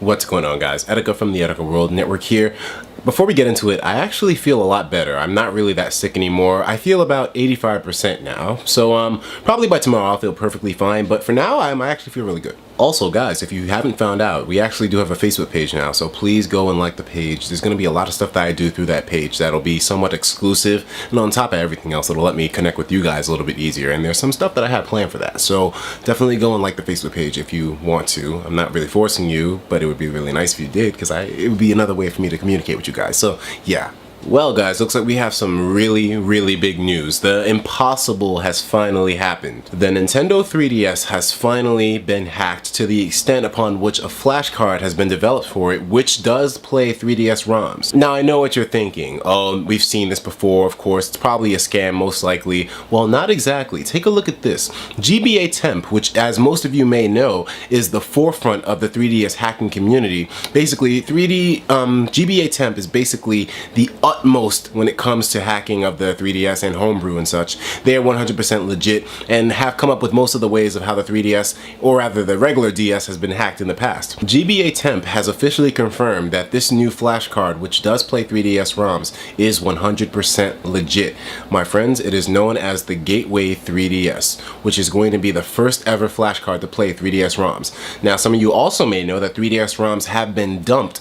What's going on, guys? ETIKA from the ETIKA World Network here. Before we get into it, I actually feel a lot better. I'm not really that sick anymore. I feel about 85% now. So probably by tomorrow I'll feel perfectly fine, but for now I actually feel really good. Also, guys, if you haven't found out, we actually do have a Facebook page now, so please go and like the page. There's going to be a lot of stuff that I do through that page that'll be somewhat exclusive, and on top of everything else, it'll let me connect with you guys a little bit easier, and there's some stuff that I have planned for that. So definitely go and like the Facebook page if you want to. I'm not really forcing you, but it would be really nice if you did, because it would be another way for me to communicate with you guys. So yeah. Well, guys, looks like we have some really big news. The impossible has finally happened. The Nintendo 3DS has finally been hacked to the extent upon which a flash card has been developed for it, which does play 3DS ROMs. Now, I know what you're thinking. Oh, we've seen this before, of course. It's probably a scam, most likely. Well, not exactly. Take a look at this. GBA Temp, which, as most of you may know, is the forefront of the 3DS hacking community. Basically, GBA Temp is basically the utmost when it comes to hacking of the 3DS and homebrew and such. They're 100% legit and have come up with most of the ways of how the 3DS, or rather the regular DS, has been hacked in the past. GBA Temp has officially confirmed that this new flash card, which does play 3DS ROMs, is 100% legit. My friends, it is known as the Gateway 3DS, which is going to be the first ever flash card to play 3DS ROMs. Now, some of you also may know that 3DS ROMs have been dumped.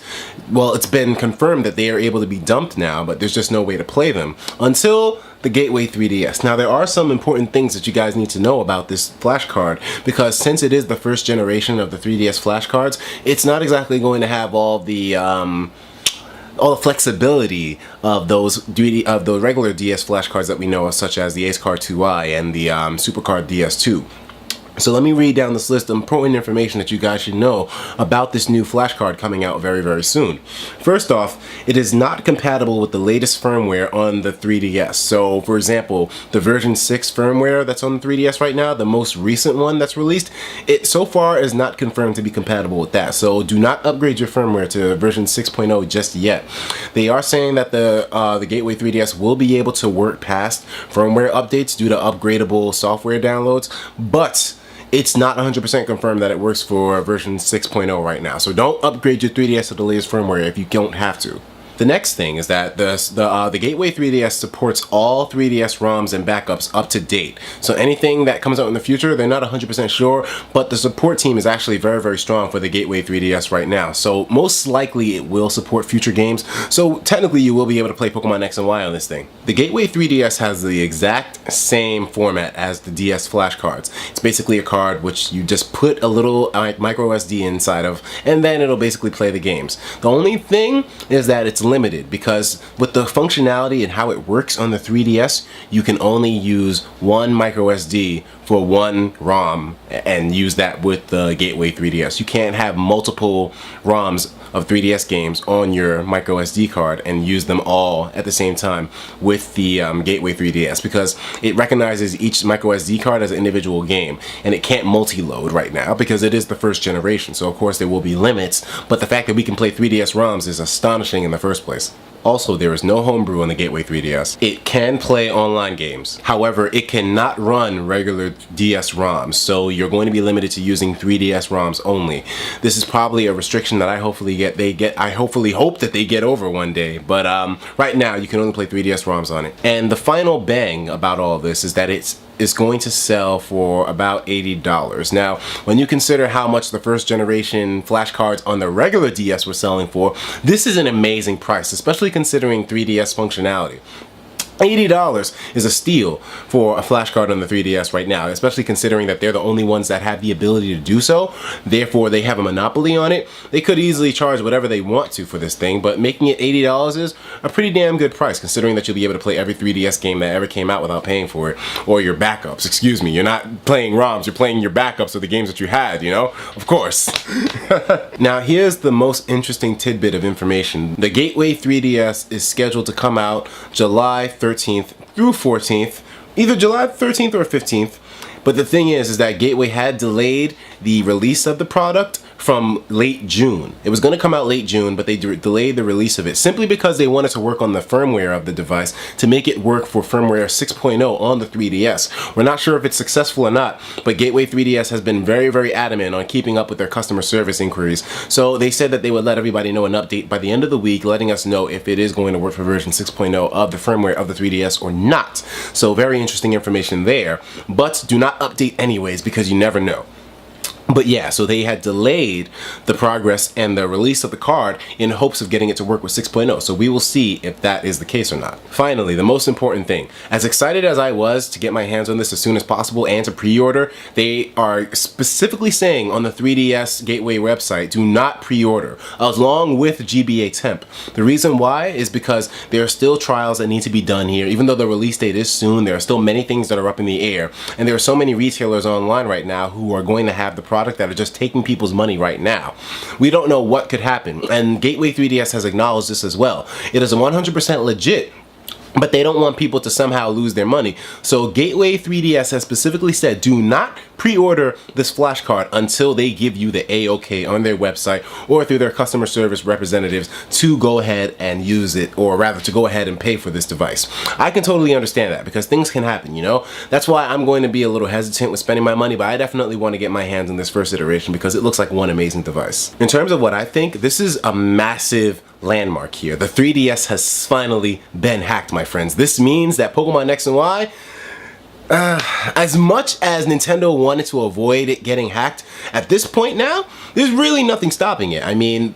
Well, it's been confirmed that they are able to be dumped now, but there's just no way to play them until the Gateway 3DS. Now, there are some important things that you guys need to know about this flash card, because since it is the first generation of the 3DS flash cards, it's not exactly going to have all the flexibility of the regular DS flash cards that we know, such as the Ace Card 2i and the Super Card DS2. So let me read down this list of important information that you guys should know about this new flash card coming out very soon. First off, it is not compatible with the latest firmware on the 3DS. So, for example, the version 6 firmware that's on the 3DS right now, the most recent one that's released, it so far is not confirmed to be compatible with that. So do not upgrade your firmware to version 6.0 just yet. They are saying that the Gateway 3DS will be able to work past firmware updates due to upgradable software downloads, but it's not 100% confirmed that it works for version 6.0 right now. So don't upgrade your 3DS to the latest firmware if you don't have to. The next thing is that the Gateway 3DS supports all 3DS ROMs and backups up to date. So anything that comes out in the future, they're not 100% sure, but the support team is actually very strong for the Gateway 3DS right now. So most likely it will support future games. So technically you will be able to play Pokemon X and Y on this thing. The Gateway 3DS has the exact same format as the DS flash cards. It's basically a card which you just put a little micro SD inside of, and then it'll basically play the games. The only thing is that it's limited, because with the functionality and how it works on the 3DS, you can only use one micro SD for one ROM and use that with the Gateway 3DS. You can't have multiple ROMs of 3DS games on your micro SD card and use them all at the same time with the Gateway 3DS, because it recognizes each micro SD card as an individual game, and it can't multi-load right now because it is the first generation. So of course there will be limits, but the fact that we can play 3DS ROMs is astonishing in the first place. Also, there is no homebrew on the Gateway 3DS. It can play online games. However, it cannot run regular DS ROMs, so you're going to be limited to using 3DS ROMs only. This is probably a restriction that I hopefully hope that they get over one day, but right now you can only play 3DS ROMs on it. And the final bang about all of this is that it's going to sell for about $80. Now, when you consider how much the first generation flash cards on the regular DS were selling for, this is an amazing price, especially considering 3DS functionality. $80 is a steal for a flash card on the 3DS right now, especially considering that they're the only ones that have the ability to do so. Therefore, they have a monopoly on it. They could easily charge whatever they want to for this thing, but making it $80 is a pretty damn good price, considering that you'll be able to play every 3DS game that ever came out without paying for it. Or your backups, excuse me. You're not playing ROMs, you're playing your backups of the games that you had, you know? Of course. Now, here's the most interesting tidbit of information. The Gateway 3DS is scheduled to come out July 13th through 14th, either July 13th or 15th. But the thing is that Gateway had delayed the release of the product from late June. It was going to come out late June, but they delayed the release of it simply because they wanted to work on the firmware of the device to make it work for firmware 6.0 on the 3DS. We're not sure if it's successful or not, but Gateway 3DS has been very, very adamant on keeping up with their customer service inquiries. So they said that they would let everybody know an update by the end of the week, letting us know if it is going to work for version 6.0 of the firmware of the 3DS or not. So very interesting information there, but do not update anyways because you never know. But yeah, so they had delayed the progress and the release of the card in hopes of getting it to work with 6.0. So we will see if that is the case or not. Finally, the most important thing. As excited as I was to get my hands on this as soon as possible and to pre-order, they are specifically saying on the 3DS Gateway website, do not pre-order, along with GBA Temp. The reason why is because there are still trials that need to be done here. Even though the release date is soon, there are still many things that are up in the air. And there are so many retailers online right now who are going to have the product that are just taking people's money right now. We don't know what could happen, and Gateway 3DS has acknowledged this as well. It is 100% legit, but they don't want people to somehow lose their money. So Gateway 3DS has specifically said, do not pre-order this flashcard until they give you the A-OK on their website or through their customer service representatives to go ahead and use it, or rather to go ahead and pay for this device. I can totally understand that because things can happen, you know? That's why I'm going to be a little hesitant with spending my money, but I definitely want to get my hands on this first iteration because it looks like one amazing device. In terms of what I think, this is a massive landmark here. The 3DS has finally been hacked, my friends. This means that Pokemon X and Y, as much as Nintendo wanted to avoid it getting hacked, at this point now, there's really nothing stopping it. I mean,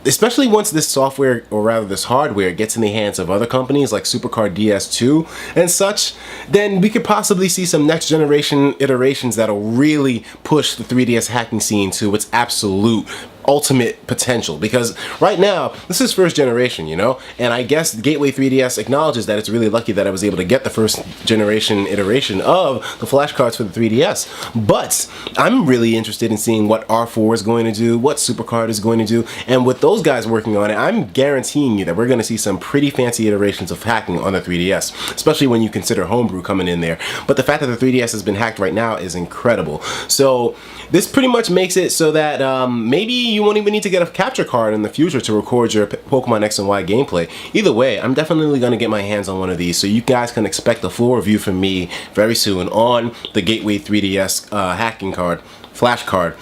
especially once this software, or rather this hardware, gets in the hands of other companies like Supercard DS2 and such, then we could possibly see some next generation iterations that'll really push the 3DS hacking scene to its absolute ultimate potential, because right now this is first generation, you know, and I guess Gateway 3DS acknowledges that it's really lucky that I was able to get the first generation iteration of the flashcards for the 3DS. But I'm really interested in seeing what R4 is going to do, what Supercard is going to do, and with those guys working on it, I'm guaranteeing you that we're going to see some pretty fancy iterations of hacking on the 3DS, especially when you consider homebrew coming in there. But the fact that the 3DS has been hacked right now is incredible. So this pretty much makes it so that maybe you won't even need to get a capture card in the future to record your Pokemon X and Y gameplay. Either way, I'm definitely going to get my hands on one of these, so you guys can expect a full review from me very soon on the Gateway 3DS hacking card, flash card,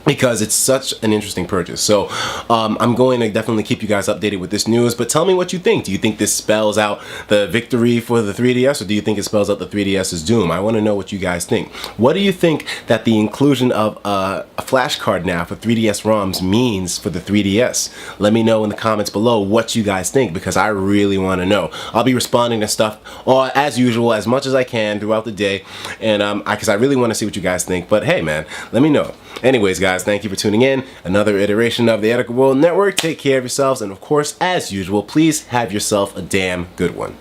because it's such an interesting purchase. So I'm going to definitely keep you guys updated with this news, but tell me what you think. Do you think this spells out the victory for the 3DS, or do you think it spells out the 3DS's doom? I want to know what you guys think. What do you think that the inclusion of a flash card now for 3DS ROMs means for the 3DS? Let me know in the comments below what you guys think, because I really want to know. I'll be responding to stuff as usual, as much as I can throughout the day, and because I really want to see what you guys think. But hey man, let me know. Anyways guys, thank you for tuning in. Another iteration of the ETIKA World Network. Take care of yourselves, and of course, as usual, please have yourself a damn good one.